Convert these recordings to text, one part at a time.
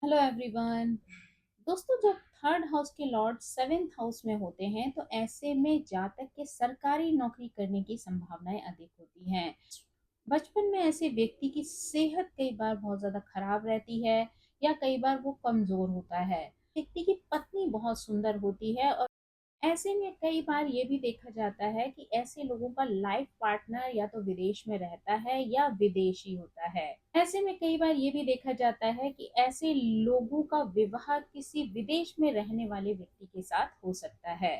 Hello everyone. दोस्तों, जब third house के लॉर्ड सेवेंथ हाउस में होते हैं तो ऐसे में जातक के सरकारी नौकरी करने की संभावनाएं अधिक होती हैं। बचपन में ऐसे व्यक्ति की सेहत कई बार बहुत ज्यादा खराब रहती है या कई बार वो कमजोर होता है। व्यक्ति की पत्नी बहुत सुंदर होती है और ऐसे में कई बार ये भी देखा जाता है कि ऐसे लोगों का लाइफ पार्टनर या तो विदेश में रहता है या विदेशी होता है। ऐसे में कई बार ये भी देखा जाता है कि ऐसे लोगों का विवाह किसी विदेश में रहने वाले व्यक्ति के साथ हो सकता है।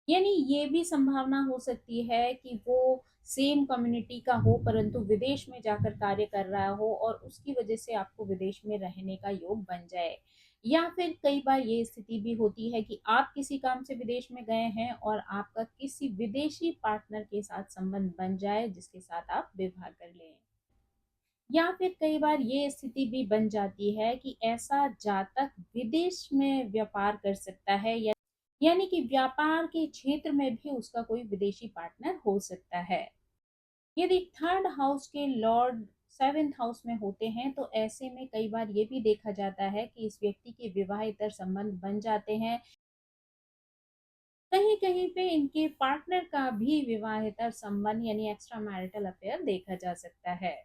यानी ये भी संभावना हो सकती है कि वो सेम कम्युनिटी का हो परंतु विदेश में जाकर कार्य कर रहा हो और उसकी वजह से आपको विदेश में रहने का योग बन जाए। या फिर कई बार ये स्थिति भी होती है कि आप किसी काम से विदेश में गए हैं और आपका किसी विदेशी पार्टनर के साथ संबंध बन जाए जिसके साथ आप विवाह कर लें। या फिर कई बार ये स्थिति भी बन जाती है कि ऐसा जातक विदेश में व्यापार कर सकता है या यानी कि व्यापार के क्षेत्र में भी उसका कोई विदेशी पार्टनर हो सकता है। यदि थर्ड हाउस के लॉर्ड सेवेंथ हाउस में होते हैं तो ऐसे में कई बार ये भी देखा जाता है कि इस व्यक्ति के विवाहेतर संबंध बन जाते हैं। कहीं कहीं पे इनके पार्टनर का भी विवाहेतर संबंध यानी एक्स्ट्रा मैरिटल अफेयर देखा जा सकता है।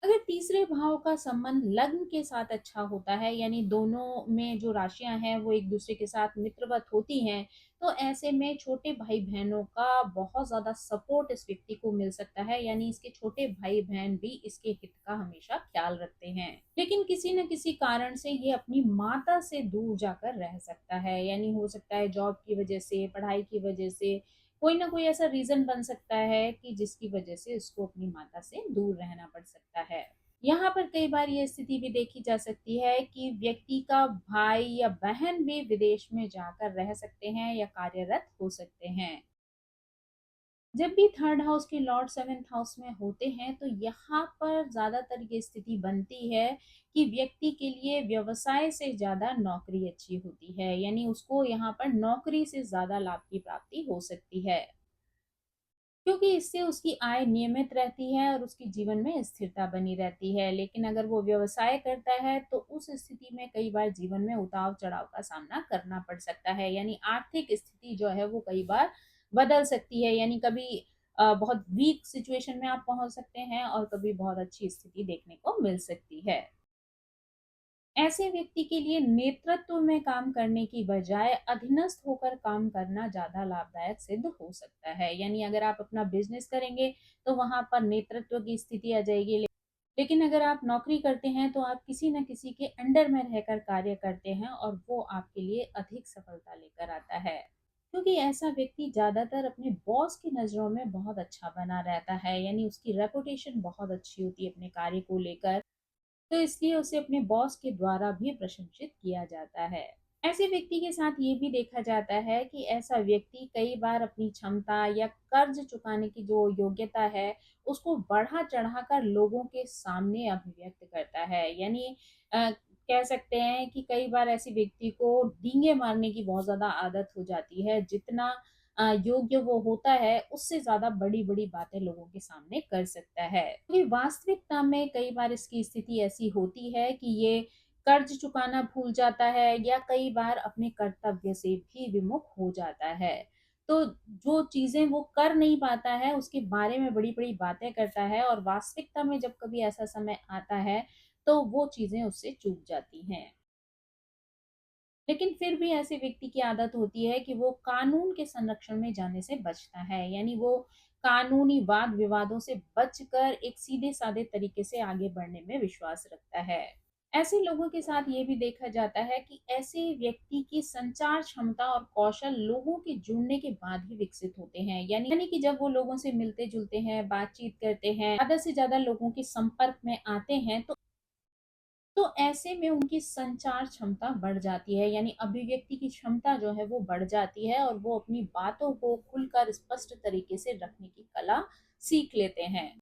अगर तीसरे भाव का संबंध लग्न के साथ अच्छा होता है यानी दोनों में जो राशियां हैं वो एक दूसरे के साथ मित्रवत होती हैं तो ऐसे में छोटे भाई बहनों का बहुत ज्यादा सपोर्ट इस व्यक्ति को मिल सकता है। यानी इसके छोटे भाई बहन भी इसके हित का हमेशा ख्याल रखते हैं। लेकिन किसी न किसी कारण से ये अपनी माता से दूर जाकर रह सकता है। यानी हो सकता है जॉब की वजह से, पढ़ाई की वजह से, कोई ना कोई ऐसा रीजन बन सकता है कि जिसकी वजह से इसको अपनी माता से दूर रहना पड़ सकता है। यहाँ पर कई बार ये स्थिति भी देखी जा सकती है कि व्यक्ति का भाई या बहन भी विदेश में जाकर रह सकते हैं या कार्यरत हो सकते हैं। जब भी थर्ड हाउस के लॉर्ड सेवेंथ हाउस में होते हैं तो यहाँ पर ज्यादातर ये स्थिति बनती है कि व्यक्ति के लिए व्यवसाय से ज्यादा नौकरी अच्छी होती है। यानी उसको यहाँ पर नौकरी से ज्यादा लाभ की प्राप्ति हो सकती है क्योंकि इससे उसकी आय नियमित रहती है और उसके जीवन में स्थिरता बनी रहती है। लेकिन अगर वो व्यवसाय करता है तो उस स्थिति में कई बार जीवन में उतार चढ़ाव का सामना करना पड़ सकता है। यानी आर्थिक स्थिति जो है वो कई बार बदल सकती है। यानी कभी बहुत वीक सिचुएशन में आप पहुंच सकते हैं और कभी बहुत अच्छी स्थिति देखने को मिल सकती है। ऐसे व्यक्ति के लिए नेतृत्व में काम करने की बजाय अधीनस्थ होकर काम करना ज्यादा लाभदायक सिद्ध हो सकता है। यानी अगर आप अपना बिजनेस करेंगे तो वहां पर नेतृत्व की स्थिति आ जाएगी। लेकिन अगर आप नौकरी करते हैं तो आप किसी न किसी के अंडर में रहकर कार्य करते हैं और वो आपके लिए अधिक सफलता लेकर आता है। क्योंकि ऐसा व्यक्ति ज्यादातर अपने बॉस की नजरों में बहुत अच्छा बना रहता है। यानी उसकी रेपुटेशन बहुत अच्छी होती है अपने कार्य को लेकर, तो इसलिए उसे अपने बॉस के द्वारा भी प्रशंसित किया जाता है। ऐसे व्यक्ति के साथ ये भी देखा जाता है कि ऐसा व्यक्ति कई बार अपनी क्षमता या कर्ज चुकाने की जो योग्यता है उसको बढ़ा चढ़ाकर लोगों के सामने अभिव्यक्त करता है। यानी कह सकते हैं कि कई बार ऐसे व्यक्ति को डींगे मारने की बहुत ज्यादा आदत हो जाती है। जितना योग्य वो होता है उससे ज्यादा बड़ी बड़ी बातें लोगों के सामने कर सकता है। क्योंकि वास्तविकता में कई बार इसकी स्थिति ऐसी होती है कि ये कर्ज चुकाना भूल जाता है या कई बार अपने कर्तव्य से भी विमुख हो जाता है। तो जो चीजें वो कर नहीं पाता है उसके बारे में बड़ी बड़ी बातें करता है और वास्तविकता में जब कभी ऐसा समय आता है तो वो चीजें उससे चूक जाती हैं। लेकिन फिर भी ऐसे व्यक्ति की आदत होती है कि वो कानून के संरक्षण में जाने से बचता है। यानी वो कानूनी वाद विवादों से बचकर एक सीधे साधे तरीके से आगे बढ़ने में विश्वास रखता है। ऐसे लोगों के साथ ये भी देखा जाता है कि ऐसे व्यक्ति की संचार क्षमता और कौशल लोगों के जुड़ने के बाद ही विकसित होते हैं। यानी कि जब वो लोगों से मिलते जुलते हैं, बातचीत करते हैं, ज्यादा से ज्यादा लोगों के संपर्क में आते हैं तो ऐसे में उनकी संचार क्षमता बढ़ जाती है। यानी अभिव्यक्ति की क्षमता जो है वो बढ़ जाती है और वो अपनी बातों को खुलकर स्पष्ट तरीके से रखने की कला सीख लेते हैं।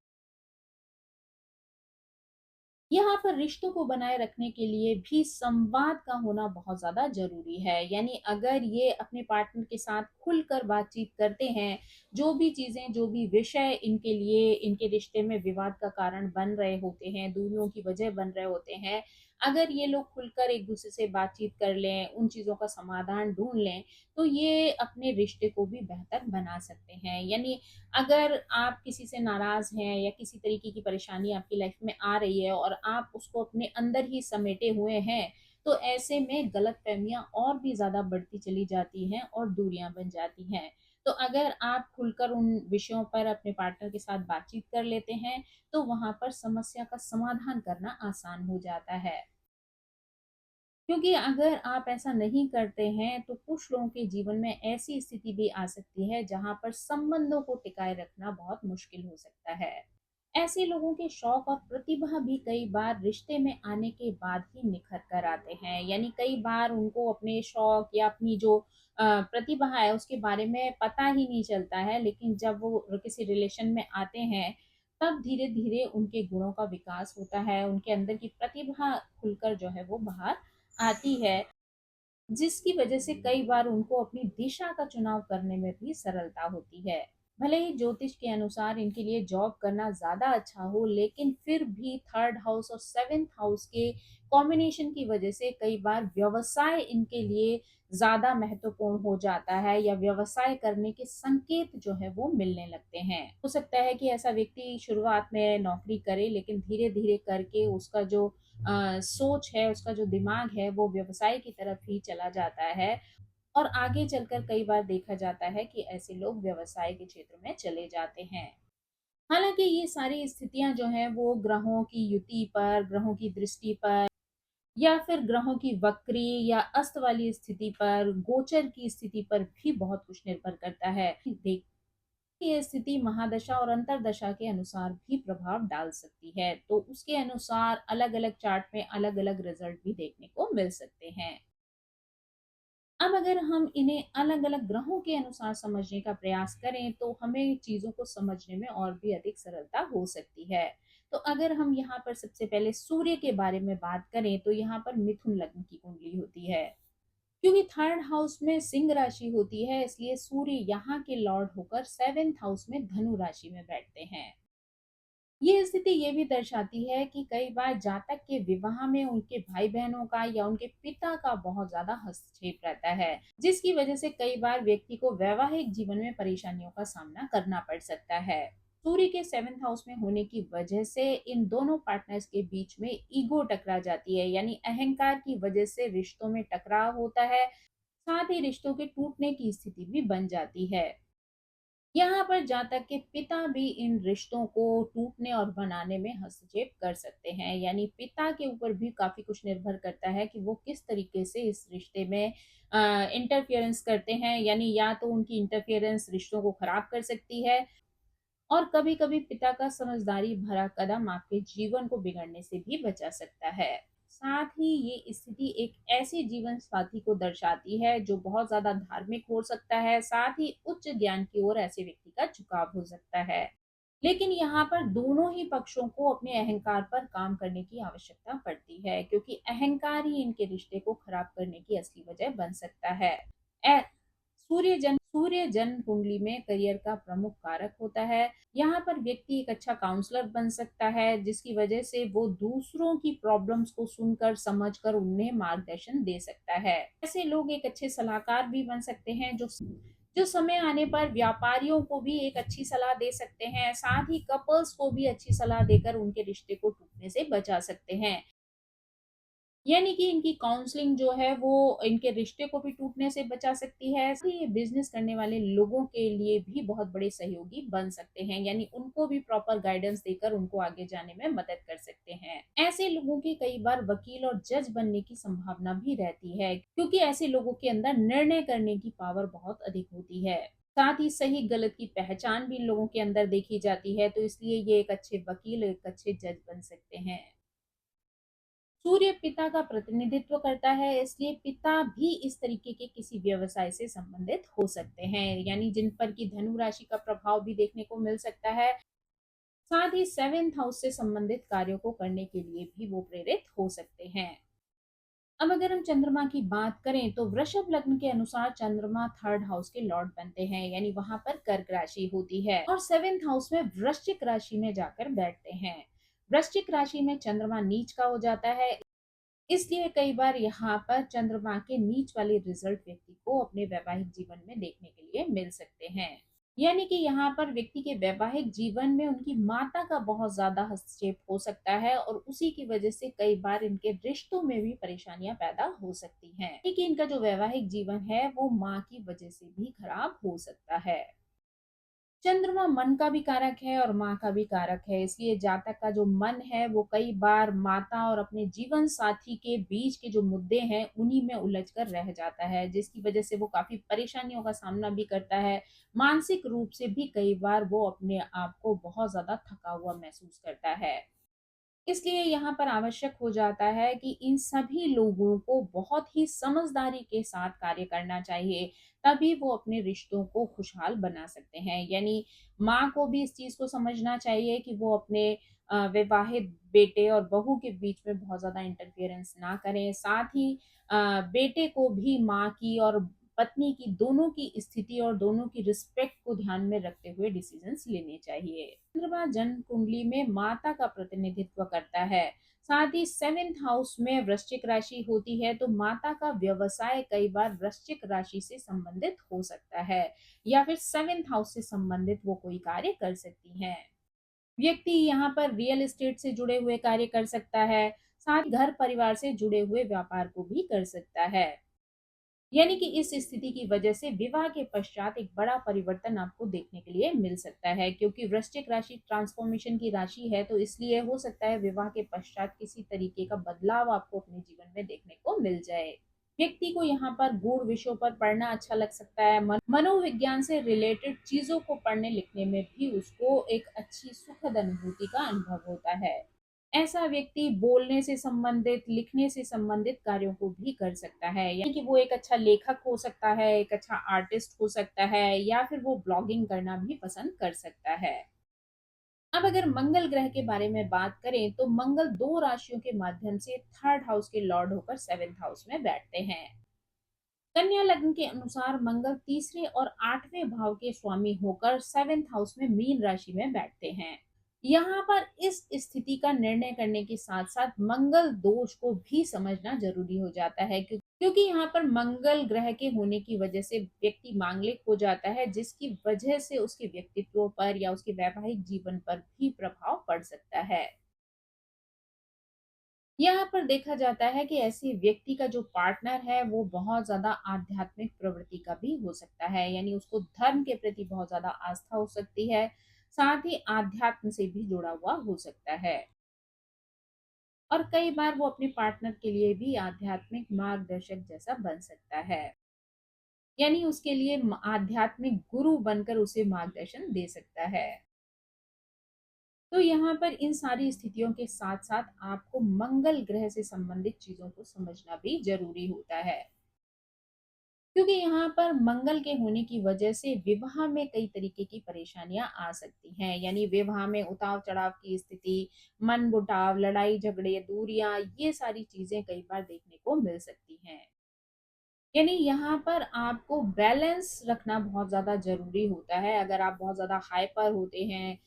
यहाँ पर रिश्तों को बनाए रखने के लिए भी संवाद का होना बहुत ज्यादा जरूरी है। यानी अगर ये अपने पार्टनर के साथ खुलकर बातचीत करते हैं, जो भी चीज़ें, जो भी विषय इनके लिए इनके रिश्ते में विवाद का कारण बन रहे होते हैं, दूरियों की वजह बन रहे होते हैं, अगर ये लोग खुलकर एक-दूसरे से बातचीत कर लें, उन चीज़ों का समाधान ढूँढ लें, तो ये अपने रिश्ते को भी बेहतर बना सकते हैं। यानी अगर आप किसी से नाराज़ हैं या किसी तरीके की परेशानी आपकी लाइफ़ में आ रही है और आप उसको अपने अंदर ही समेटे हुए हैं, तो ऐसे में गलतफ़हमियाँ और भी ज़्यादा बढ़ती चली जाती हैं और दूरियाँ बन जाती हैं। तो अगर आप खुलकर उन विषयों पर अपने पार्टनर के साथ बातचीत कर लेते हैं, तो वहाँ पर समस्या का समाधान करना आसान हो जाता है। क्योंकि अगर आप ऐसा नहीं करते हैं, तो कुछ लोगों के जीवन में ऐसी स्थिति भी आ सकती है, जहाँ पर संबंधों को टिकाए रखना बहुत मुश्किल हो सकता है। ऐसे लोगों के शौक और प्रतिभा भी कई बार रिश्ते में आने के बाद ही निखर कर आते हैं। यानी कई बार उनको अपने शौक या अपनी जो प्रतिभा है उसके बारे में पता ही नहीं चलता है, लेकिन जब वो किसी रिलेशन में आते हैं, तब धीरे धीरे उनके गुणों का विकास होता है, उनके अंदर की प्रतिभा खुलकर जो है वो बाहर आती है, जिसकी वजह से कई बार उनको अपनी दिशा का चुनाव करने में भी सरलता होती है। भले ही ज्योतिष के अनुसार इनके लिए जॉब करना ज़्यादा अच्छा हो, लेकिन फिर भी थर्ड हाउस और सेवेंथ हाउस के कॉम्बिनेशन की वजह से कई बार व्यवसाय इनके लिए ज़्यादा महत्वपूर्ण हो जाता है या व्यवसाय करने के संकेत जो है वो मिलने लगते हैं। हो सकता है कि ऐसा व्यक्ति शुरुआत में नौकरी करे, लेकिन धीरे-धीरे करके उसका जो सोच है, उसका जो दिमाग है वो व्यवसाय की तरफ ही चला जाता है और आगे चलकर कई बार देखा जाता है कि ऐसे लोग व्यवसाय के क्षेत्र में चले जाते हैं। हालाँकि ये सारी स्थितियाँ जो हैं वो ग्रहों की युति पर, ग्रहों की दृष्टि पर या फिर ग्रहों की वक्री या अस्त वाली स्थिति पर, गोचर की स्थिति पर भी बहुत कुछ निर्भर करता है। देखिए, ये स्थिति महादशा और अंतरदशा के अनुसार भी प्रभाव डाल सकती है, तो उसके अनुसार अलग-अलग चार्ट में अलग-अलग रिजल्ट भी देखने को मिल सकते हैं। अब अगर हम इन्हें अलग-अलग ग्रहों के अनुसार समझने का प्रयास करें, तो हमें चीज़ों को समझने में और भी अधिक सरलता हो सकती है। तो अगर हम यहाँ पर सबसे पहले सूर्य के बारे में बात करें, तो यहाँ पर मिथुन लग्न की कुंडली होती है। क्योंकि थर्ड हाउस में सिंह राशि होती है, इसलिए सूर्य यहाँ के लॉर्ड होकर सेवेंथ हाउस में धनु राशि में बैठते हैं। ये स्थिति ये भी दर्शाती है कि कई बार जातक के विवाह में उनके भाई बहनों का या उनके पिता का बहुत ज्यादा हस्तक्षेप रहता है, जिसकी वजह से कई बार व्यक्ति को वैवाहिक जीवन में परेशानियों का सामना करना पड़ सकता है। सूर्य के सेवेंथ हाउस में होने की वजह से इन दोनों पार्टनर्स के बीच में ईगो टकरा जाती है, यानी अहंकार की वजह से रिश्तों में टकराव होता है, साथ ही रिश्तों के टूटने की स्थिति भी बन जाती है। यहाँ पर जातक के पिता भी इन रिश्तों को टूटने और बनाने में हस्तक्षेप कर सकते हैं, यानी पिता के ऊपर भी काफी कुछ निर्भर करता है कि वो किस तरीके से इस रिश्ते में इंटरफियरेंस करते हैं। यानी या तो उनकी इंटरफियरेंस रिश्तों को खराब कर सकती है और कभी-कभी पिता का समझदारी भरा कदम आपके जीवन को बिगड़ने से भी बचा सकता है। साथ ही ये स्थिति एक ऐसे जीवन साथी को दर्शाती है जो बहुत ज़्यादा धार्मिक हो सकता है, साथ ही उच्च ज्ञान की ओर ऐसे व्यक्ति का झुकाव हो सकता है। लेकिन यहाँ पर दोनों ही पक्षों को अपने अहंकार पर काम करने की आवश्यकता पड़ती है, क्योंकि अहंकार ही इनके रिश्ते को खराब करने की असली वजह बन सकता है। सूर्य जन्म कुंडली में करियर का प्रमुख कारक होता है। यहाँ पर व्यक्ति एक अच्छा काउंसलर बन सकता है, जिसकी वजह से वो दूसरों की प्रॉब्लम्स को सुनकर समझकर उन्हें मार्गदर्शन दे सकता है। ऐसे लोग एक अच्छे सलाहकार भी बन सकते हैं, जो समय आने पर व्यापारियों को भी एक अच्छी सलाह दे सकते हैं, साथ ही कपल्स को भी अच्छी सलाह देकर उनके रिश्ते को टूटने से बचा सकते हैं। यानी कि इनकी काउंसलिंग जो है वो इनके रिश्ते को भी टूटने से बचा सकती है। साथ ही ये बिज़नेस करने वाले लोगों के लिए भी बहुत बड़े सहयोगी बन सकते हैं, यानी उनको भी प्रॉपर गाइडेंस देकर उनको आगे जाने में मदद कर सकते हैं। ऐसे लोगों की कई बार वकील और जज बनने की संभावना भी रहती है, क्योंकि ऐसे लोगों के अंदर निर्णय करने की पावर बहुत अधिक होती है। साथ ही सही गलत की पहचान भी इन लोगों के अंदर देखी जाती है, तो इसलिए ये एक अच्छे वकील, एक अच्छे जज बन सकते हैं। सूर्य पिता का प्रतिनिधित्व करता है, इसलिए पिता भी इस तरीके के किसी व्यवसाय से संबंधित हो सकते हैं, यानी जिन पर की धनु राशि का प्रभाव भी देखने को मिल सकता है। साथ ही सेवेंथ हाउस से संबंधित कार्यों को करने के लिए भी वो प्रेरित हो सकते हैं। अब अगर हम चंद्रमा की बात करें तो वृषभ लग्न के अनुसार चंद्रमा थर्ड हाउस के लॉर्ड बनते हैं, यानी वहां पर कर्क राशि होती है और सेवेंथ हाउस में वृश्चिक राशि में जाकर बैठते हैं। वृश्चिक राशि में चंद्रमा नीच का हो जाता है, इसलिए कई बार यहाँ पर चंद्रमा के नीच वाले रिजल्ट व्यक्ति को अपने वैवाहिक जीवन में देखने के लिए मिल सकते हैं। यानी कि यहाँ पर व्यक्ति के वैवाहिक जीवन में उनकी माता का बहुत ज्यादा हस्तक्षेप हो सकता है और उसी की वजह से कई बार इनके रिश्तों में भी परेशानियां पैदा हो सकती हैं, क्योंकि इनका जो वैवाहिक जीवन है वो माँ की वजह से भी खराब हो सकता है। चंद्रमा मन का भी कारक है और माँ का भी कारक है, इसलिए जातक का जो मन है वो कई बार माता और अपने जीवन साथी के बीच के जो मुद्दे हैं उन्हीं में उलझ कर रह जाता है, जिसकी वजह से वो काफी परेशानियों का सामना भी करता है। मानसिक रूप से भी कई बार वो अपने आप को बहुत ज्यादा थका हुआ महसूस करता है। इसलिए यहाँ पर आवश्यक हो जाता है कि इन सभी लोगों को बहुत ही समझदारी के साथ कार्य करना चाहिए, तभी वो अपने रिश्तों को खुशहाल बना सकते हैं। यानी माँ को भी इस चीज को समझना चाहिए कि वो अपने विवाहित बेटे और बहू के बीच में बहुत ज्यादा इंटरफेरेंस ना करें। साथ ही बेटे को भी माँ की और पत्नी की दोनों की स्थिति और दोनों की रिस्पेक्ट को ध्यान में रखते हुए डिसीजंस लेने चाहिए। चंद्रमा जन्म कुंडली में माता का प्रतिनिधित्व करता है। साथ ही सेवेंथ हाउस में वृश्चिक राशि होती है, तो माता का व्यवसाय कई बार वृश्चिक राशि से संबंधित हो सकता है या फिर सेवेंथ हाउस से संबंधित वो कोई कार्य कर सकती हैं। व्यक्ति यहाँ पर रियल एस्टेट से जुड़े हुए कार्य कर सकता है, साथ ही घर परिवार से जुड़े हुए व्यापार को भी कर सकता है। यानी कि इस स्थिति की वजह से विवाह के पश्चात एक बड़ा परिवर्तन आपको देखने के लिए मिल सकता है, क्योंकि वृश्चिक राशि ट्रांसफॉर्मेशन की राशि है, तो इसलिए हो सकता है विवाह के पश्चात किसी तरीके का बदलाव आपको अपने जीवन में देखने को मिल जाए। व्यक्ति को यहाँ पर गूढ़ विषयों पर पढ़ना अच्छा लग सकता है। मनोविज्ञान से रिलेटेड चीजों को पढ़ने लिखने में भी उसको एक अच्छी सुखद अनुभूति का अनुभव होता है। ऐसा व्यक्ति बोलने से संबंधित, लिखने से संबंधित कार्यों को भी कर सकता है, यानी कि वो एक अच्छा लेखक हो सकता है, एक अच्छा आर्टिस्ट हो सकता है, या फिर वो ब्लॉगिंग करना भी पसंद कर सकता है। अब अगर मंगल ग्रह के बारे में बात करें तो मंगल दो राशियों के माध्यम से थर्ड हाउस के लॉर्ड होकर सेवेंथ हाउस में बैठते हैं। कन्या लग्न के अनुसार मंगल तीसरे और आठवें भाव के स्वामी होकर सेवेंथ हाउस में मीन राशि में बैठते हैं। यहाँ पर इस स्थिति का निर्णय करने के साथ साथ मंगल दोष को भी समझना जरूरी हो जाता है, क्योंकि यहाँ पर मंगल ग्रह के होने की वजह से व्यक्ति मांगलिक हो जाता है, जिसकी वजह से उसके व्यक्तित्व पर या उसके वैवाहिक जीवन पर भी प्रभाव पड़ सकता है। यहाँ पर देखा जाता है कि ऐसे व्यक्ति का जो पार्टनर है वो बहुत ज्यादा आध्यात्मिक प्रवृत्ति का भी हो सकता है, यानी उसको धर्म के प्रति बहुत ज्यादा आस्था हो सकती है, साथ ही आध्यात्म से भी जुड़ा हुआ हो सकता है। और कई बार वो अपने पार्टनर के लिए भी आध्यात्मिक मार्गदर्शक जैसा बन सकता है, यानी उसके लिए आध्यात्मिक गुरु बनकर उसे मार्गदर्शन दे सकता है। तो यहाँ पर इन सारी स्थितियों के साथ साथ आपको मंगल ग्रह से संबंधित चीजों को समझना भी जरूरी होता है, क्योंकि यहाँ पर मंगल के होने की वजह से विवाह में कई तरीके की परेशानियां आ सकती हैं, यानी विवाह में उतार चढ़ाव की स्थिति, मन मुटाव, लड़ाई झगड़े, दूरियां, ये सारी चीजें कई बार देखने को मिल सकती हैं। यानी यहाँ पर आपको बैलेंस रखना बहुत ज़्यादा ज़रूरी होता है। अगर आप बहुत ज़्यादा हाइपर होते हैं,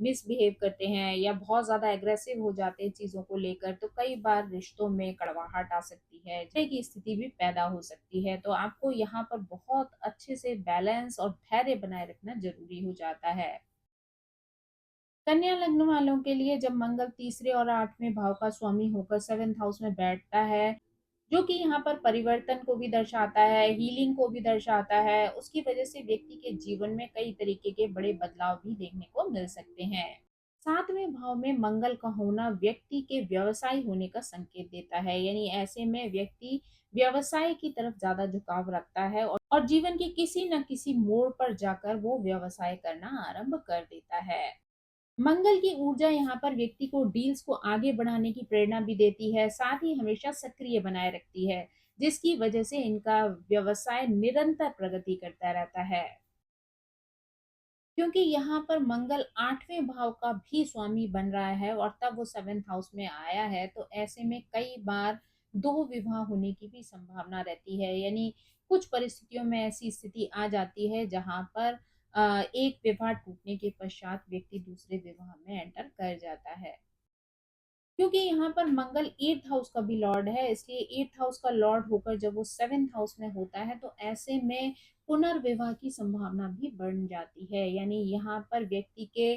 मिसबिहेव करते हैं या बहुत ज़्यादा एग्रेसिव हो जाते हैं चीज़ों को लेकर, तो कई बार रिश्तों में कड़वाहट आ सकती है, झगड़े की स्थिति भी पैदा हो सकती है। तो आपको यहाँ पर बहुत अच्छे से बैलेंस और धैर्य बनाए रखना ज़रूरी हो जाता है। कन्या लग्न वालों के लिए जब मंगल तीसरे और आठवें भाव का स्वामी होकर सेवेंथ हाउस में बैठता है, जो कि यहाँ पर परिवर्तन को भी दर्शाता है, हीलिंग को भी दर्शाता है, उसकी वजह से व्यक्ति के जीवन में कई तरीके के बड़े बदलाव भी देखने को मिल सकते हैं। सातवें भाव में मंगल का होना व्यक्ति के व्यवसाय होने का संकेत देता है, यानी ऐसे में व्यक्ति व्यवसाय की तरफ ज्यादा झुकाव रखता है और जीवन के किसी न किसी मोड़ पर जाकर वो व्यवसाय करना आरंभ कर देता है। मंगल की ऊर्जा यहाँ पर व्यक्ति को डील्स को आगे बढ़ाने की प्रेरणा भी देती है, साथ ही हमेशा सक्रिय बनाए रखती है, जिसकी वजह से इनका व्यवसाय निरंतर प्रगति करता रहता है। क्योंकि यहाँ पर मंगल आठवें भाव का भी स्वामी बन रहा है और तब वो सेवेंथ हाउस में आया है, तो ऐसे में कई बार दो विवाह होने की भी संभावना रहती है। यानी कुछ परिस्थितियों में ऐसी स्थिति आ जाती है जहाँ पर एक विवाह टूटने के पश्चात व्यक्ति दूसरे विवाह में एंटर कर जाता है। क्योंकि यहाँ पर मंगल 8th हाउस का भी लॉर्ड है, इसलिए 8th हाउस का लॉर्ड होकर जब वो 7th हाउस में होता है तो ऐसे में पुनर्विवाह की संभावना भी बढ़ जाती है। यानी यहाँ पर व्यक्ति के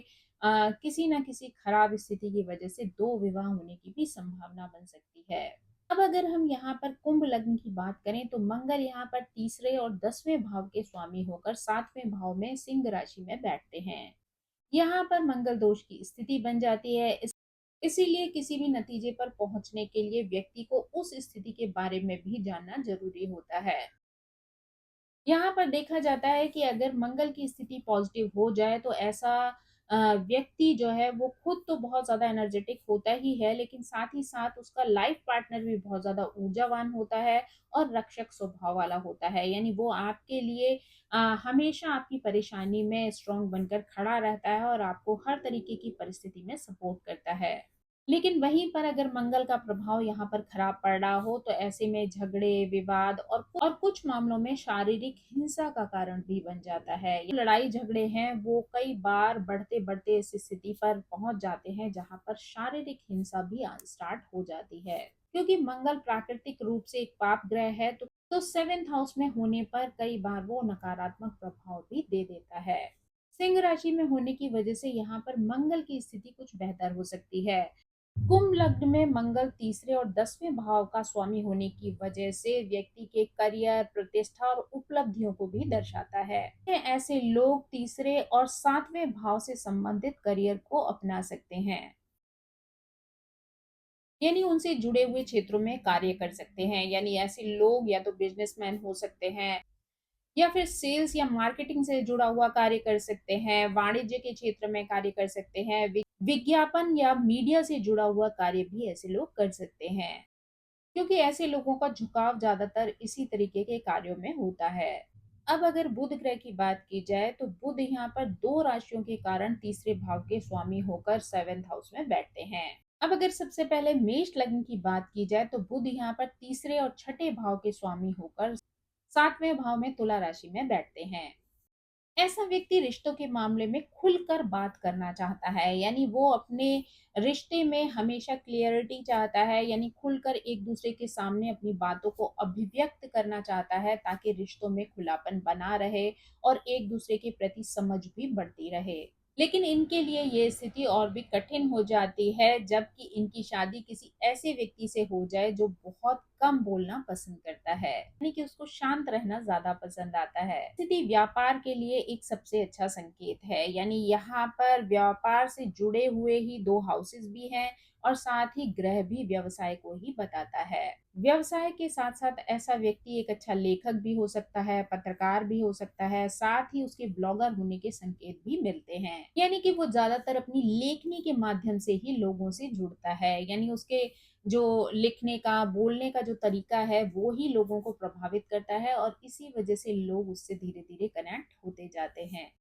किसी न किसी खराब स्थिति की वजह से दो विवाह होने की भी संभावना बन सकती है। अब अगर हम यहाँ पर कुंभ लग्न की बात करें तो मंगल यहाँ पर तीसरे और 10वें भाव के स्वामी होकर 7वें भाव में सिंह राशि में बैठते हैं। यहाँ पर मंगल दोष की स्थिति बन जाती है। इसीलिए किसी भी नतीजे पर पहुंचने के लिए व्यक्ति को उस स्थिति के बारे में भी जानना जरूरी होता है। यहाँ पर देखा जाता है कि अगर मंगल की स्थिति पॉजिटिव हो जाए तो ऐसा व्यक्ति जो है वो खुद तो बहुत ज्यादा एनर्जेटिक होता ही है, लेकिन साथ ही साथ उसका लाइफ पार्टनर भी बहुत ज्यादा ऊर्जावान होता है और रक्षक स्वभाव वाला होता है। यानी वो आपके लिए हमेशा आपकी परेशानी में स्ट्रांग बनकर खड़ा रहता है और आपको हर तरीके की परिस्थिति में सपोर्ट करता है। लेकिन वहीं पर अगर मंगल का प्रभाव यहाँ पर खराब पड़ रहा हो तो ऐसे में झगड़े, विवाद और कुछ मामलों में शारीरिक हिंसा का कारण भी बन जाता है। ये लड़ाई झगड़े हैं वो कई बार बढ़ते बढ़ते इस स्थिति पर पहुंच जाते हैं जहां पर शारीरिक हिंसा भी स्टार्ट हो जाती है। क्योंकि मंगल प्राकृतिक रूप से एक पाप ग्रह है तो 7th हाउस में होने पर कई बार वो नकारात्मक प्रभाव भी दे देता है। सिंह राशि में होने की वजह से यहाँ पर मंगल की स्थिति कुछ बेहतर हो सकती है। कुंभ लग्न में मंगल तीसरे और 10वें भाव का स्वामी होने की वजह से व्यक्ति के करियर, प्रतिष्ठा और उपलब्धियों को भी दर्शाता है। ऐसे लोग तीसरे और 7वें भाव से संबंधित करियर को अपना सकते हैं, यानी उनसे जुड़े हुए क्षेत्रों में कार्य कर सकते हैं। यानी ऐसे लोग या तो बिजनेसमैन हो सकते हैं या फिर सेल्स या मार्केटिंग से जुड़ा हुआ कार्य कर सकते हैं, वाणिज्य के क्षेत्र में कार्य कर सकते हैं, विज्ञापन या मीडिया से जुड़ा हुआ कार्य भी ऐसे लोग कर सकते हैं। क्योंकि ऐसे लोगों का झुकाव ज्यादातर इसी तरीके के कार्यों में होता है। अब अगर बुध ग्रह की बात की जाए तो बुध यहाँ पर दो राशियों के कारण तीसरे भाव के स्वामी होकर 7th हाउस में बैठते हैं। अब अगर सबसे पहले मेष लग्न की बात की जाए तो बुध यहाँ पर तीसरे और छठे भाव के स्वामी होकर 7वें भाव में तुला राशि में बैठते हैं। ऐसा व्यक्ति रिश्तों के मामले में खुलकर बात करना चाहता है। यानी वो अपने रिश्ते में हमेशा क्लियरिटी चाहता है, यानी खुलकर एक दूसरे के सामने अपनी बातों को अभिव्यक्त करना चाहता है ताकि रिश्तों में खुलापन बना रहे और एक दूसरे के प्रति समझ भी बढ़ती रहे। लेकिन इनके लिए ये स्थिति और भी कठिन हो जाती है जबकि इनकी शादी किसी ऐसे व्यक्ति से हो जाए जो बहुत कम बोलना पसंद करता है, यानी कि उसको शांत रहना ज्यादा पसंद आता है। स्थिति व्यापार के लिए एक सबसे अच्छा संकेत है। यानी यहाँ पर व्यापार से जुड़े हुए ही दो हाउसेस भी हैं और साथ ही ग्रह भी व्यवसाय को ही बताता है। व्यवसाय के साथ साथ ऐसा व्यक्ति एक अच्छा लेखक भी हो सकता है, पत्रकार भी हो सकता है, साथ ही उसके ब्लॉगर होने के संकेत भी मिलते हैं। यानी कि वो ज्यादातर अपनी लेखनी के माध्यम से ही लोगों से जुड़ता है। यानी उसके जो लिखने का, बोलने का जो तरीका है वो ही लोगों को प्रभावित करता है और इसी वजह से लोग उससे धीरे धीरे कनेक्ट होते जाते हैं।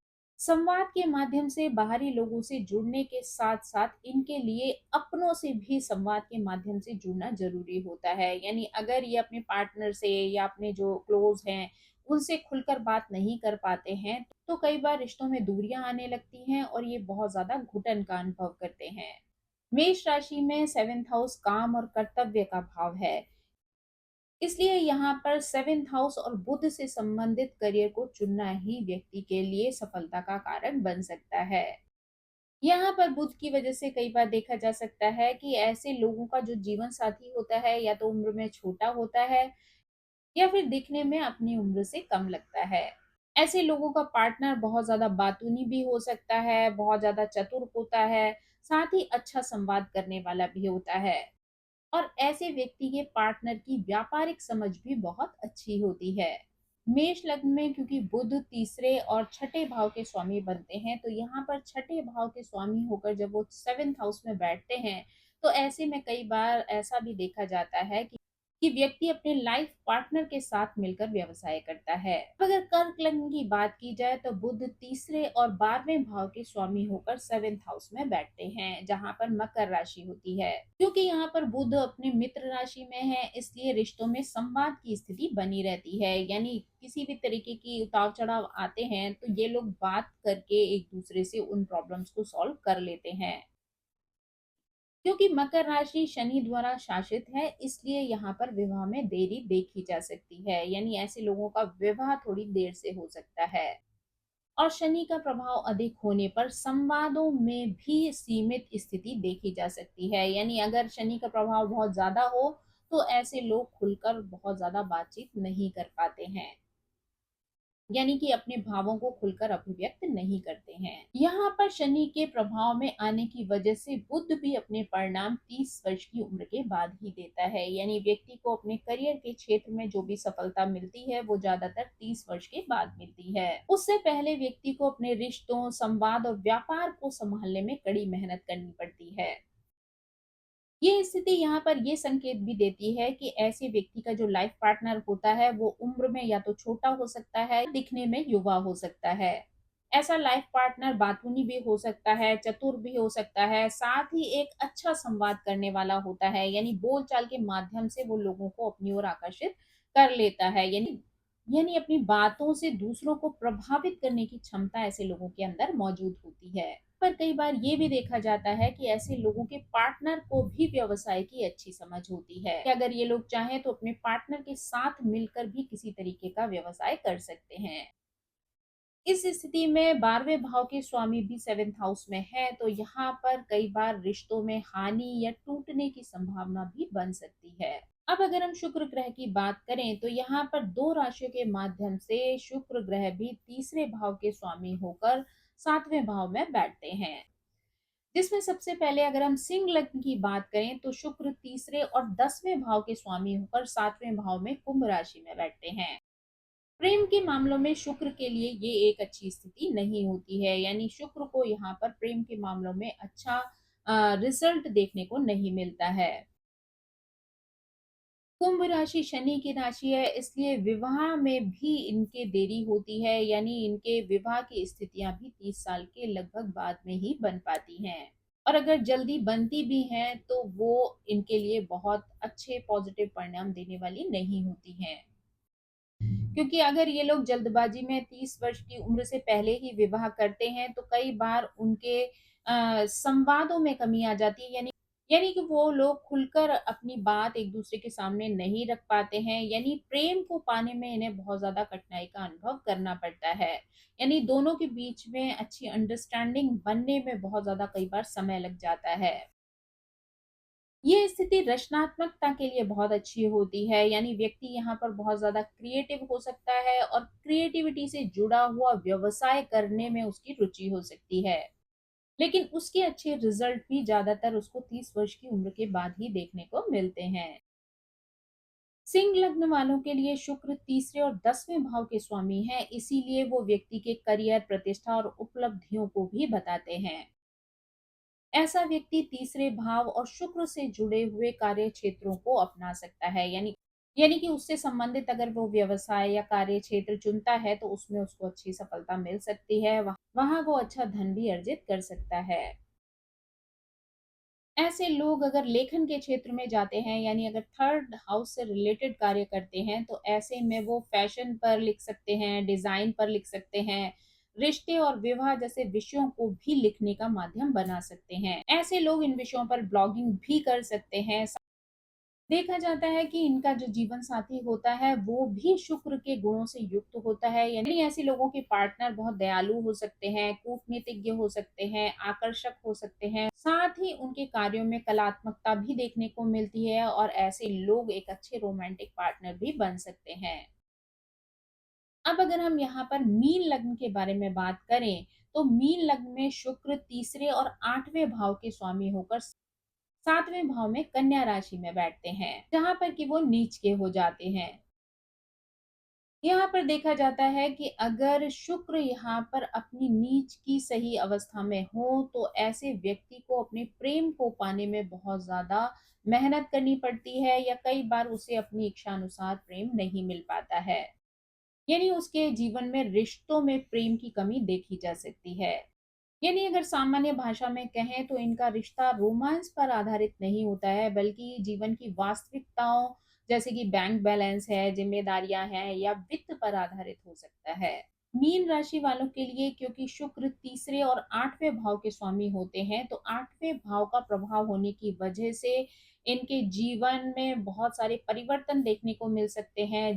संवाद के माध्यम से बाहरी लोगों से जुड़ने के साथ साथ इनके लिए अपनों से भी संवाद के माध्यम से जुड़ना जरूरी होता है। यानी अगर ये अपने पार्टनर से या अपने जो क्लोज हैं उनसे खुलकर बात नहीं कर पाते हैं तो कई बार रिश्तों में दूरियां आने लगती हैं और ये बहुत ज्यादा घुटन का अनुभव करते हैं। मेष राशि में 7th हाउस काम और कर्तव्य का भाव है, इसलिए यहाँ पर 7th हाउस और बुध से संबंधित करियर को चुनना ही व्यक्ति के लिए सफलता का कारण बन सकता है। यहाँ पर बुध की वजह से कई बार देखा जा सकता है कि ऐसे लोगों का जो जीवन साथी होता है या तो उम्र में छोटा होता है या फिर दिखने में अपनी उम्र से कम लगता है। ऐसे लोगों का पार्टनर बहुत ज्यादा बातूनी भी हो सकता है, बहुत ज्यादा चतुर होता है, साथ ही अच्छा संवाद करने वाला भी होता है और ऐसे व्यक्ति के पार्टनर की व्यापारिक समझ भी बहुत अच्छी होती है। मेष लग्न में क्योंकि बुध तीसरे और छठे भाव के स्वामी बनते हैं तो यहाँ पर छठे भाव के स्वामी होकर जब वो 7th हाउस में बैठते हैं तो ऐसे में कई बार ऐसा भी देखा जाता है कि व्यक्ति अपने लाइफ पार्टनर के साथ मिलकर व्यवसाय करता है। अब अगर कर्क लग्न की बात की जाए तो बुध तीसरे और 12वें भाव के स्वामी होकर 7th हाउस में बैठते हैं, जहां पर मकर राशि होती है। क्योंकि यहाँ पर बुध अपने मित्र राशि में है, इसलिए रिश्तों में संवाद की स्थिति बनी रहती है। यानी किसी भी तरीके की उतार चढ़ाव आते हैं तो ये लोग बात करके एक दूसरे से उन प्रॉब्लम्स को सॉल्व कर लेते हैं। क्योंकि मकर राशि शनि द्वारा शासित है, इसलिए यहाँ पर विवाह में देरी देखी जा सकती है। यानी ऐसे लोगों का विवाह थोड़ी देर से हो सकता है। और शनि का प्रभाव अधिक होने पर संवादों में भी सीमित स्थिति देखी जा सकती है। यानी अगर शनि का प्रभाव बहुत ज्यादा हो तो ऐसे लोग खुलकर बहुत ज्यादा बातचीत नहीं कर पाते हैं, यानी कि अपने भावों को खुलकर अभिव्यक्त नहीं करते हैं। यहाँ पर शनि के प्रभाव में आने की वजह से बुध भी अपने परिणाम 30 वर्ष की उम्र के बाद ही देता है। यानी व्यक्ति को अपने करियर के क्षेत्र में जो भी सफलता मिलती है वो ज्यादातर 30 वर्ष के बाद मिलती है। उससे पहले व्यक्ति को अपने रिश्तों, संवाद और व्यापार को संभालने में कड़ी मेहनत करनी पड़ती है। ये स्थिति यहाँ पर ये संकेत भी देती है कि ऐसे व्यक्ति का जो लाइफ पार्टनर होता है वो उम्र में या तो छोटा हो सकता है, दिखने में युवा हो सकता है। ऐसा लाइफ पार्टनर बातूनी भी हो सकता है, चतुर भी हो सकता है, साथ ही एक अच्छा संवाद करने वाला होता है। यानी बोलचाल के माध्यम से वो लोगों को अपनी ओर आकर्षित कर लेता है। यानी अपनी बातों से दूसरों को प्रभावित करने की क्षमता ऐसे लोगों के अंदर मौजूद होती है। पर कई बार ये भी देखा जाता है कि ऐसे लोगों के पार्टनर को भी व्यवसाय की अच्छी समझ होती है कि अगर ये लोग चाहें तो अपने पार्टनर के साथ मिलकर भी किसी तरीके का व्यवसाय कर सकते हैं। इस स्थिति में 12वें भाव के स्वामी भी 7th हाउस में है, तो यहाँ पर कई बार रिश्तों में हानि या टूटने की संभावना भी बन सकती है। अब अगर हम शुक्र ग्रह की बात करें तो यहाँ पर दो राशियों के माध्यम से शुक्र ग्रह भी तीसरे भाव के स्वामी होकर 7वें भाव में बैठते हैं। जिसमें सबसे पहले अगर हम सिंह लग्न की बात करें तो शुक्र तीसरे और 10वें भाव के स्वामी होकर 7वें भाव में कुंभ राशि में बैठते हैं। प्रेम के मामलों में शुक्र के लिए ये एक अच्छी स्थिति नहीं होती है। यानी शुक्र को यहाँ पर प्रेम के मामलों में अच्छा रिजल्ट देखने को नहीं मिलता है। कुंभ राशि शनि की राशि है, इसलिए विवाह में भी इनके देरी होती है। यानी इनके विवाह की स्थितियां भी 30 साल के लगभग बाद में ही बन पाती हैं। और अगर जल्दी बनती भी हैं तो वो इनके लिए बहुत अच्छे पॉजिटिव परिणाम देने वाली नहीं होती हैं। क्योंकि अगर ये लोग जल्दबाजी में 30 वर्ष की उम्र से पहले ही विवाह करते हैं तो कई बार उनके संवादों में कमी आ जाती है। यानी कि वो लोग खुलकर अपनी बात एक दूसरे के सामने नहीं रख पाते हैं। यानी प्रेम को पाने में इन्हें बहुत ज्यादा कठिनाई का अनुभव करना पड़ता है। यानी दोनों के बीच में अच्छी अंडरस्टैंडिंग बनने में बहुत ज्यादा कई बार समय लग जाता है। ये स्थिति रचनात्मकता के लिए बहुत अच्छी होती है। यानी व्यक्ति यहाँ पर बहुत ज्यादा क्रिएटिव हो सकता है और क्रिएटिविटी से जुड़ा हुआ व्यवसाय करने में उसकी रुचि हो सकती है। लेकिन उसके अच्छे रिजल्ट भी ज्यादातर उसको 30 वर्ष की उम्र के बाद ही देखने को मिलते हैं। सिंह लग्न वालों के लिए शुक्र तीसरे और 10वें भाव के स्वामी है, इसीलिए वो व्यक्ति के करियर, प्रतिष्ठा और उपलब्धियों को भी बताते हैं। ऐसा व्यक्ति तीसरे भाव और शुक्र से जुड़े हुए कार्य क्षेत्रों को अपना सकता है। यानी कि उससे संबंधित अगर वो व्यवसाय या कार्य क्षेत्र चुनता है तो उसमें उसको अच्छी सफलता मिल सकती है। वहां वो अच्छा धन भी अर्जित कर सकता है। ऐसे लोग अगर लेखन के क्षेत्र में जाते हैं, यानी अगर थर्ड हाउस से रिलेटेड कार्य करते हैं, तो ऐसे में वो फैशन पर लिख सकते हैं, डिजाइन पर लिख सकते हैं, रिश्ते और विवाह जैसे विषयों को भी लिखने का माध्यम बना सकते हैं। ऐसे लोग इन विषयों पर ब्लॉगिंग भी कर सकते हैं। देखा जाता है कि इनका जो जीवन साथी होता है वो भी शुक्र के गुणों से युक्त होता है। यानी ऐसे लोगों के पार्टनर बहुत दयालु हो सकते हैं, कूटनीतिज्ञ हो सकते हैं, आकर्षक हो सकते हैं, साथ ही उनके कार्यों में कलात्मकता भी देखने को मिलती है और ऐसे लोग एक अच्छे रोमांटिक पार्टनर भी बन सकते हैं। अब अगर हम यहाँ पर मीन लग्न के बारे में बात करें तो मीन लग्न में शुक्र तीसरे और 8वें भाव के स्वामी होकर 7वें भाव में कन्या राशि में बैठते हैं, जहां पर कि वो नीच के हो जाते हैं। यहाँ पर देखा जाता है कि अगर शुक्र यहाँ पर अपनी नीच की सही अवस्था में हो तो ऐसे व्यक्ति को अपने प्रेम को पाने में बहुत ज्यादा मेहनत करनी पड़ती है या कई बार उसे अपनी इच्छा अनुसार प्रेम नहीं मिल पाता है। यानी उसके जीवन में रिश्तों में प्रेम की कमी देखी जा सकती है। यानी अगर सामान्य भाषा में कहें तो इनका रिश्ता रोमांस पर आधारित नहीं होता है, बल्कि जीवन की वास्तविकताओं जैसे कि बैंक बैलेंस है, जिम्मेदारियां हैं या वित्त पर आधारित हो सकता है। मीन राशि वालों के लिए क्योंकि शुक्र तीसरे और आठवें भाव के स्वामी होते हैं, तो आठवें भाव का प्रभाव होने की वजह से इनके जीवन में बहुत सारे परिवर्तन देखने को मिल सकते हैं।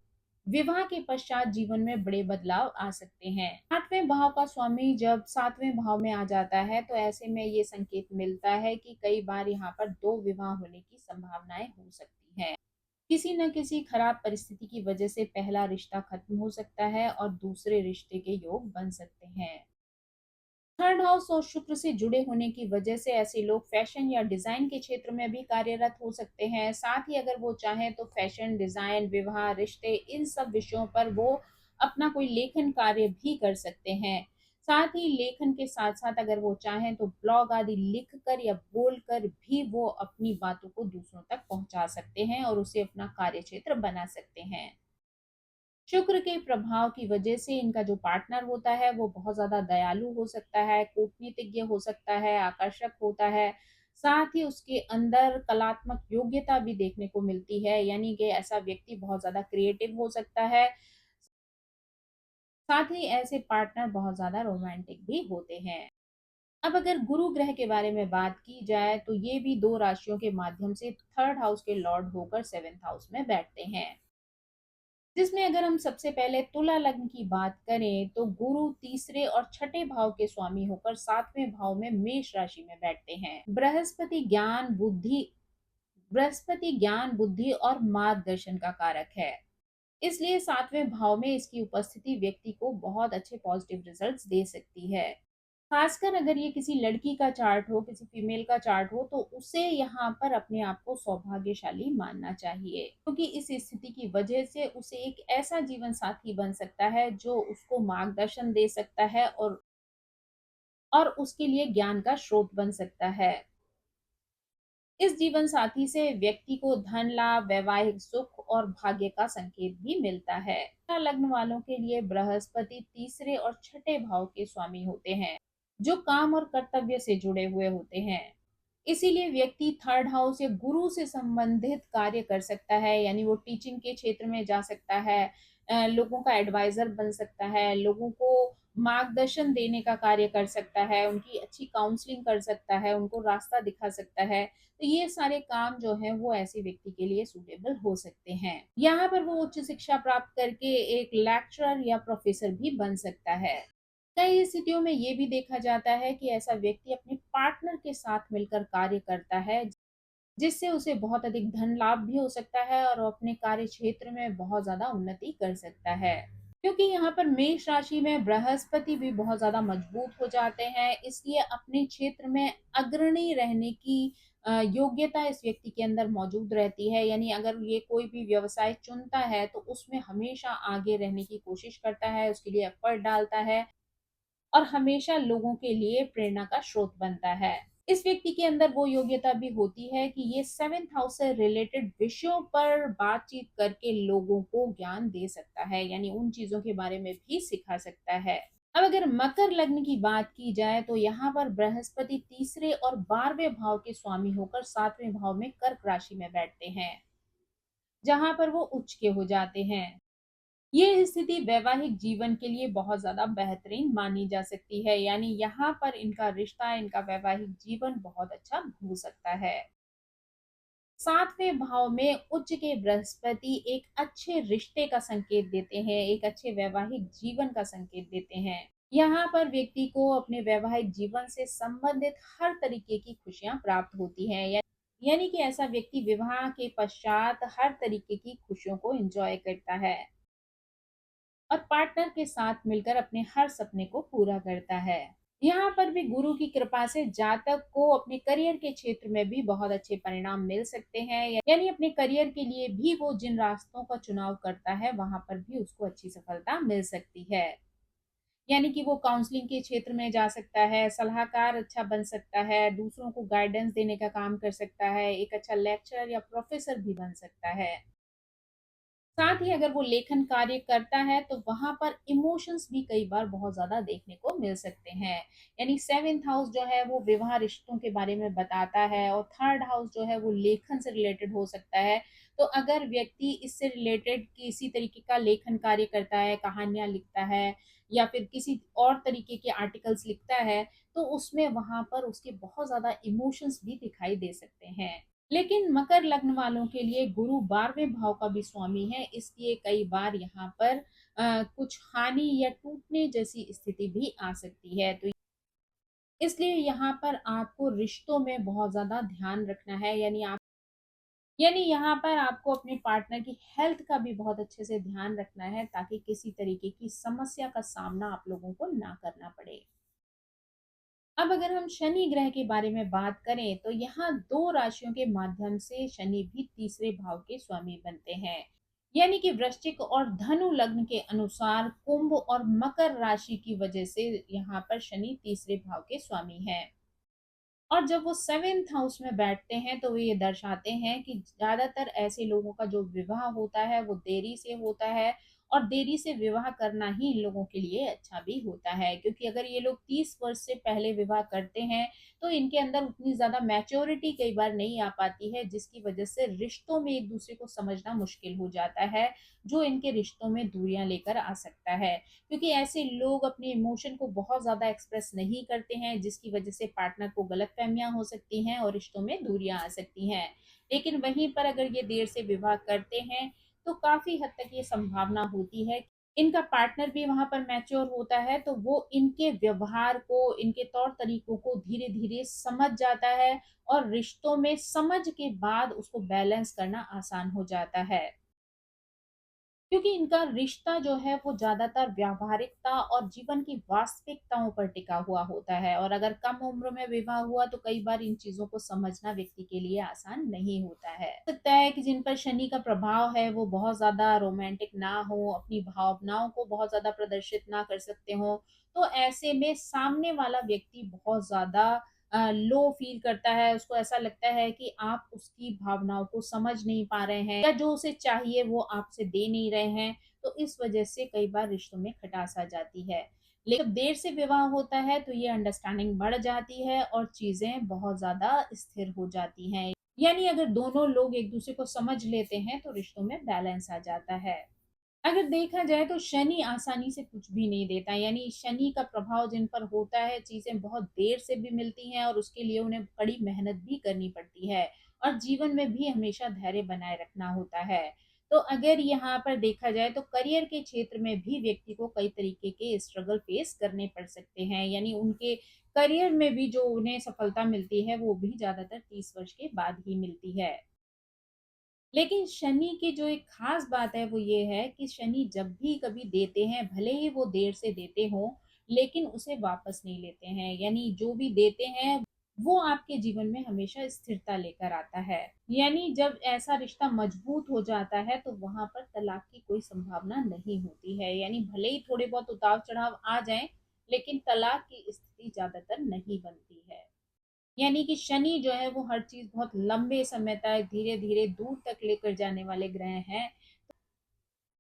विवाह के पश्चात जीवन में बड़े बदलाव आ सकते हैं। आठवें भाव का स्वामी जब सातवें भाव में आ जाता है, तो ऐसे में ये संकेत मिलता है कि कई बार यहाँ पर दो विवाह होने की संभावनाएं हो सकती है। किसी न किसी खराब परिस्थिति की वजह से पहला रिश्ता खत्म हो सकता है और दूसरे रिश्ते के योग बन सकते हैं। थर्ड हाउस और शुक्र से जुड़े होने की वजह से ऐसे लोग फैशन या डिजाइन के क्षेत्र में भी कार्यरत हो सकते हैं। साथ ही अगर वो चाहें तो फैशन, डिजाइन, विवाह, रिश्ते, इन सब विषयों पर वो अपना कोई लेखन कार्य भी कर सकते हैं। साथ ही लेखन के साथ साथ अगर वो चाहें तो ब्लॉग आदि लिख कर या बोल कर भी वो अपनी बातों को दूसरों तक पहुंचा सकते हैं और उसे अपना कार्य क्षेत्र बना सकते हैं। शुक्र के प्रभाव की वजह से इनका जो पार्टनर होता है वो बहुत ज्यादा दयालु हो सकता है, कूटनीतिज्ञ हो सकता है, आकर्षक होता है। साथ ही उसके अंदर कलात्मक योग्यता भी देखने को मिलती है, यानी कि ऐसा व्यक्ति बहुत ज्यादा क्रिएटिव हो सकता है। साथ ही ऐसे पार्टनर बहुत ज्यादा रोमांटिक भी होते हैं। अब अगर गुरु ग्रह के बारे में बात की जाए तो ये भी दो राशियों के माध्यम से थर्ड हाउस के लॉर्ड होकर सेवेंथ हाउस में बैठते हैं। जिसमें अगर हम सबसे पहले तुला लग्न की बात करें तो गुरु तीसरे और छठे भाव के स्वामी होकर सातवें भाव में मेष राशि में बैठते हैं। बृहस्पति ज्ञान बुद्धि और मार्गदर्शन का कारक है, इसलिए सातवें भाव में इसकी उपस्थिति व्यक्ति को बहुत अच्छे पॉजिटिव रिजल्ट्स दे सकती है। खासकर अगर ये किसी लड़की का चार्ट हो, किसी फीमेल का चार्ट हो, तो उसे यहाँ पर अपने आप को सौभाग्यशाली मानना चाहिए, क्योंकि इस स्थिति की वजह से उसे एक ऐसा जीवन साथी बन सकता है जो उसको मार्गदर्शन दे सकता है और उसके लिए ज्ञान का स्रोत बन सकता है। इस जीवन साथी से व्यक्ति को धन लाभ, वैवाहिक सुख और भाग्य का संकेत भी मिलता है। लग्न वालों के लिए बृहस्पति तीसरे और छठे भाव के स्वामी होते हैं, जो काम और कर्तव्य से जुड़े हुए होते हैं। इसीलिए व्यक्ति थर्ड हाउस या गुरु से संबंधित कार्य कर सकता है, यानी वो टीचिंग के क्षेत्र में जा सकता है, लोगों का एडवाइजर बन सकता है, लोगों को मार्गदर्शन देने का कार्य कर सकता है, उनकी अच्छी काउंसलिंग कर सकता है, उनको रास्ता दिखा सकता है। तो ये सारे काम जो है वो ऐसे व्यक्ति के लिए सूटेबल हो सकते हैं। यहाँ पर वो उच्च शिक्षा प्राप्त करके एक लेक्चरर या प्रोफेसर भी बन सकता है। कई स्थितियों में ये भी देखा जाता है कि ऐसा व्यक्ति अपने पार्टनर के साथ मिलकर कार्य करता है, जिससे उसे बहुत अधिक धन लाभ भी हो सकता है और वो अपने कार्य क्षेत्र में बहुत ज्यादा उन्नति कर सकता है। क्योंकि यहाँ पर मेष राशि में बृहस्पति भी बहुत ज्यादा मजबूत हो जाते हैं, इसलिए अपने क्षेत्र में अग्रणी रहने की योग्यता इस व्यक्ति के अंदर मौजूद रहती है। यानी अगर ये कोई भी व्यवसाय चुनता है तो उसमें हमेशा आगे रहने की कोशिश करता है, उसके लिए एफर्ट डालता है और हमेशा लोगों के लिए प्रेरणा का स्रोत बनता है। इस व्यक्ति के अंदर वो योग्यता भी होती है कि ये सेवेंथ हाउस से रिलेटेड विषयों पर बातचीत करके लोगों को ज्ञान दे सकता है, यानी उन चीजों के बारे में भी सिखा सकता है। अब अगर मकर लग्न की बात की जाए तो यहाँ पर बृहस्पति तीसरे और 12वें भाव के स्वामी होकर सातवें भाव में कर्क राशि में बैठते हैं, जहां पर वो उच्च के हो जाते हैं। ये स्थिति वैवाहिक जीवन के लिए बहुत ज्यादा बेहतरीन मानी जा सकती है, यानी यहाँ पर इनका रिश्ता, इनका वैवाहिक जीवन बहुत अच्छा हो सकता है। सातवें भाव में उच्च के बृहस्पति एक अच्छे रिश्ते का संकेत देते हैं, एक अच्छे वैवाहिक जीवन का संकेत देते हैं। यहाँ पर व्यक्ति को अपने वैवाहिक जीवन से संबंधित हर तरीके की खुशियां प्राप्त होती हैं, यानी कि ऐसा व्यक्ति विवाह के पश्चात हर तरीके की खुशियों को एंजॉय करता है और पार्टनर के साथ मिलकर अपने हर सपने को पूरा करता है। यहाँ पर भी गुरु की कृपा से जातक को अपने करियर के क्षेत्र में भी बहुत अच्छे परिणाम मिल सकते हैं, यानी अपने करियर के लिए भी वो जिन रास्तों का चुनाव करता है वहां पर भी उसको अच्छी सफलता मिल सकती है। यानी कि वो काउंसलिंग के क्षेत्र में जा सकता है, सलाहकार अच्छा बन सकता है, दूसरों को गाइडेंस देने का काम कर सकता है, एक अच्छा लेक्चरर या प्रोफेसर भी बन सकता है। साथ ही अगर वो लेखन कार्य करता है तो वहाँ पर इमोशंस भी कई बार बहुत ज़्यादा देखने को मिल सकते हैं। यानी 7th हाउस जो है वो विवाह रिश्तों के बारे में बताता है और 3rd हाउस जो है वो लेखन से रिलेटेड हो सकता है। तो अगर व्यक्ति इससे रिलेटेड किसी तरीके का लेखन कार्य करता है, कहानियाँ लिखता है या फिर किसी और तरीके के आर्टिकल्स लिखता है, तो उसमें वहाँ पर उसके बहुत ज़्यादा इमोशंस भी दिखाई दे सकते हैं। लेकिन मकर लग्न वालों के लिए गुरु 12वें भाव का भी स्वामी है, इसलिए कई बार यहाँ पर कुछ हानि या टूटने जैसी स्थिति भी आ सकती है। तो इसलिए यहाँ पर आपको रिश्तों में बहुत ज़्यादा ध्यान रखना है, यानी यहाँ पर आपको अपने पार्टनर की हेल्थ का भी बहुत अच्छे से ध्यान रखना है ताकि किसी तरीके की समस्या का सामना आप लोगों को ना करना पड़े। अब अगर हम शनि ग्रह के बारे में बात करें तो यहाँ दो राशियों के माध्यम से शनि भी तीसरे भाव के स्वामी बनते हैं। यानी कि वृश्चिक और धनु लग्न के अनुसार कुंभ और मकर राशि की वजह से यहाँ पर शनि तीसरे भाव के स्वामी हैं। और जब वो 7th हाउस में बैठते हैं तो वो ये दर्शाते हैं कि ज्यादातर ऐसे लोगों का जो विवाह होता है वो देरी से होता है, और देरी से विवाह करना ही इन लोगों के लिए अच्छा भी होता है, क्योंकि अगर ये लोग 30 वर्ष से पहले विवाह करते हैं तो इनके अंदर उतनी ज्यादा मैच्योरिटी कई बार नहीं आ पाती है, जिसकी वजह से रिश्तों में एक दूसरे को समझना मुश्किल हो जाता है, जो इनके रिश्तों में दूरियां लेकर आ सकता है। क्योंकि ऐसे लोग अपने इमोशन को बहुत ज़्यादा एक्सप्रेस नहीं करते हैं, जिसकी वजह से पार्टनर को गलतफहमियां हो सकती हैं और रिश्तों में दूरियां आ सकती हैं। लेकिन वहीं पर अगर ये देर से विवाह करते हैं तो काफ़ी हद तक ये संभावना होती है इनका पार्टनर भी वहां पर मैच्योर होता है, तो वो इनके व्यवहार को, इनके तौर तरीकों को धीरे धीरे समझ जाता है और रिश्तों में समझ के बाद उसको बैलेंस करना आसान हो जाता है। क्योंकि इनका रिश्ता जो है वो ज्यादातर व्यावहारिकता और जीवन की वास्तविकताओं पर टिका हुआ होता है, और अगर कम उम्र में विवाह हुआ तो कई बार इन चीजों को समझना व्यक्ति के लिए आसान नहीं होता है। हो सकता है कि जिन पर शनि का प्रभाव है वो बहुत ज्यादा रोमांटिक ना हो, अपनी भावनाओं को बहुत ज्यादा प्रदर्शित ना कर सकते हो, तो ऐसे में सामने वाला व्यक्ति बहुत ज्यादा लो फील करता है, उसको ऐसा लगता है कि आप उसकी भावनाओं को समझ नहीं पा रहे हैं या जो उसे चाहिए वो आपसे दे नहीं रहे हैं। तो इस वजह से कई बार रिश्तों में खटास आ जाती है। लेकिन जब देर से विवाह होता है तो ये अंडरस्टैंडिंग बढ़ जाती है और चीजें बहुत ज्यादा स्थिर हो जाती हैं। यानी अगर दोनों लोग एक दूसरे को समझ लेते हैं तो रिश्तों में बैलेंस आ जाता है। अगर देखा जाए तो शनि आसानी से कुछ भी नहीं देता, यानी शनि का प्रभाव जिन पर होता है चीजें बहुत देर से भी मिलती हैं और उसके लिए उन्हें कड़ी मेहनत भी करनी पड़ती है, और जीवन में भी हमेशा धैर्य बनाए रखना होता है। तो अगर यहाँ पर देखा जाए तो करियर के क्षेत्र में भी व्यक्ति को कई तरीके के स्ट्रगल फेस करने पड़ सकते हैं, यानी उनके करियर में भी जो उन्हें सफलता मिलती है वो भी ज्यादातर 30 वर्ष के बाद ही मिलती है। लेकिन शनि की जो एक खास बात है वो ये है कि शनि जब भी कभी देते हैं, भले ही वो देर से देते हों, लेकिन उसे वापस नहीं लेते हैं। यानी जो भी देते हैं वो आपके जीवन में हमेशा स्थिरता लेकर आता है। यानी जब ऐसा रिश्ता मजबूत हो जाता है तो वहां पर तलाक की कोई संभावना नहीं होती है, यानी भले ही थोड़े बहुत उतार चढ़ाव आ जाएं, लेकिन तलाक की स्थिति ज्यादातर नहीं बनती है। यानी कि शनि जो है वो हर चीज बहुत लंबे समय तक धीरे धीरे दूर तक लेकर जाने वाले ग्रह हैं।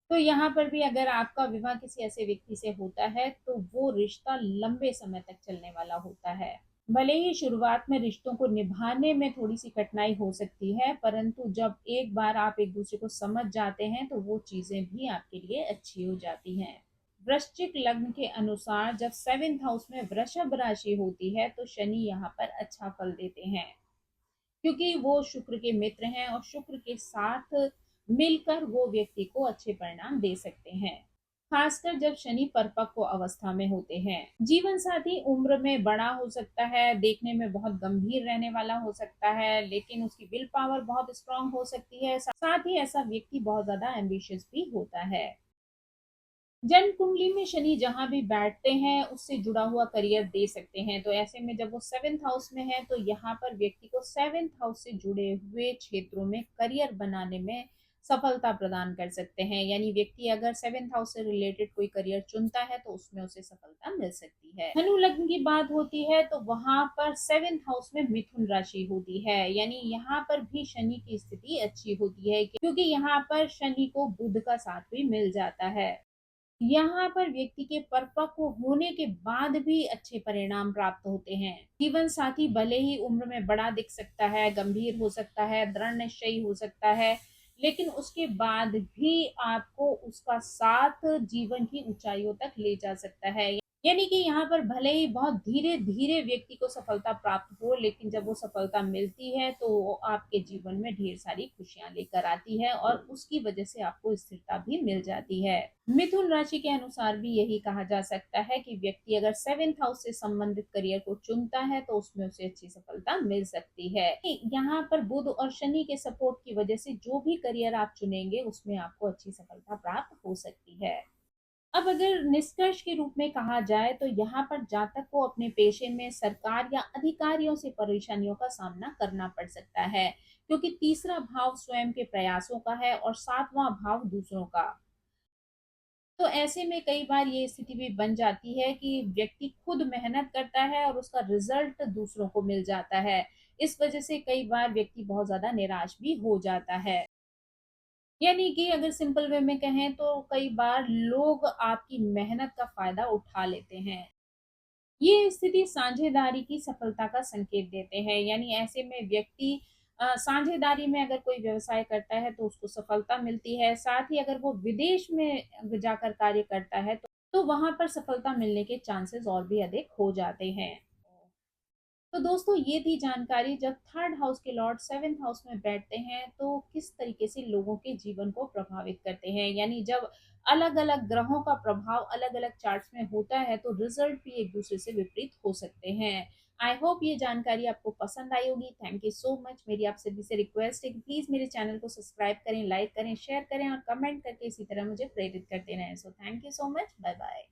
तो यहाँ पर भी अगर आपका विवाह किसी ऐसे व्यक्ति से होता है तो वो रिश्ता लंबे समय तक चलने वाला होता है। भले ही शुरुआत में रिश्तों को निभाने में थोड़ी सी कठिनाई हो सकती है, परंतु जब एक बार आप एक दूसरे को समझ जाते हैं तो वो चीजें भी आपके लिए अच्छी हो जाती हैं। वृश्चिक लग्न के अनुसार जब 7th हाउस में वृषभ राशि होती है तो शनि यहाँ पर अच्छा फल देते हैं, क्योंकि वो शुक्र के मित्र हैं और शुक्र के साथ मिलकर वो व्यक्ति को अच्छे परिणाम दे सकते हैं, खासकर जब शनि परिपक्व अवस्था में होते हैं। जीवन साथी उम्र में बड़ा हो सकता है, देखने में बहुत गंभीर रहने वाला हो सकता है, लेकिन उसकी विल पावर बहुत स्ट्रांग हो सकती है। साथ ही ऐसा व्यक्ति बहुत ज्यादा एम्बिशियस भी होता है। जन्म कुंडली में शनि जहां भी बैठते हैं उससे जुड़ा हुआ करियर दे सकते हैं, तो ऐसे में जब वो 7th हाउस में है तो यहाँ पर व्यक्ति को 7th हाउस से जुड़े हुए क्षेत्रों में करियर बनाने में सफलता प्रदान कर सकते हैं। यानी व्यक्ति अगर 7th हाउस से रिलेटेड कोई करियर चुनता है तो उसमें उसे सफलता मिल सकती है। धनु लग्न की बात होती है तो वहां पर 7th हाउस में मिथुन राशि होती है, यानी यहाँ पर भी शनि की स्थिति अच्छी होती है, क्योंकि यहाँ पर शनि को बुध का साथ भी मिल जाता है। यहाँ पर व्यक्ति के परिपक्व होने के बाद भी अच्छे परिणाम प्राप्त होते हैं। जीवन साथी भले ही उम्र में बड़ा दिख सकता है, गंभीर हो सकता है, दृढ़ निश्चयी हो सकता है, लेकिन उसके बाद भी आपको उसका साथ जीवन की ऊंचाइयों तक ले जा सकता है। यानी कि यहाँ पर भले ही बहुत धीरे धीरे व्यक्ति को सफलता प्राप्त हो, लेकिन जब वो सफलता मिलती है तो वो आपके जीवन में ढेर सारी खुशियां लेकर आती है और उसकी वजह से आपको स्थिरता भी मिल जाती है। मिथुन राशि के अनुसार भी यही कहा जा सकता है कि व्यक्ति अगर 7th हाउस से संबंधित करियर को चुनता है तो उसमें उसे अच्छी सफलता मिल सकती है। यहाँ पर बुध और शनि के सपोर्ट की वजह से जो भी करियर आप चुनेंगे उसमें आपको अच्छी सफलता प्राप्त हो सकती है। अब अगर निष्कर्ष के रूप में कहा जाए तो यहाँ पर जातक को अपने पेशे में सरकार या अधिकारियों से परेशानियों का सामना करना पड़ सकता है, क्योंकि तीसरा भाव स्वयं के प्रयासों का है और सातवां भाव दूसरों का। तो ऐसे में कई बार ये स्थिति भी बन जाती है कि व्यक्ति खुद मेहनत करता है और उसका रिजल्ट दूसरों को मिल जाता है। इस वजह से कई बार व्यक्ति बहुत ज्यादा निराश भी हो जाता है। यानी कि अगर सिंपल वे में कहें तो कई बार लोग आपकी मेहनत का फायदा उठा लेते हैं। ये स्थिति साझेदारी की सफलता का संकेत देते हैं। यानी ऐसे में व्यक्ति साझेदारी में अगर कोई व्यवसाय करता है तो उसको सफलता मिलती है। साथ ही अगर वो विदेश में जाकर कार्य करता है तो वहां पर सफलता मिलने के चांसेस और भी अधिक हो जाते हैं। तो दोस्तों ये थी जानकारी, जब थर्ड हाउस के लॉर्ड 7th हाउस में बैठते हैं तो किस तरीके से लोगों के जीवन को प्रभावित करते हैं। यानी जब अलग अलग ग्रहों का प्रभाव अलग अलग चार्ट्स में होता है तो रिजल्ट भी एक दूसरे से विपरीत हो सकते हैं। आई होप ये जानकारी आपको पसंद आई होगी। Thank you so much. मेरी आप सभी से रिक्वेस्ट है कि प्लीज मेरे चैनल को सब्सक्राइब करें, लाइक करें, शेयर करें और कमेंट करके इसी तरह मुझे प्रेरित करते रहें। So thank you so much. Bye bye.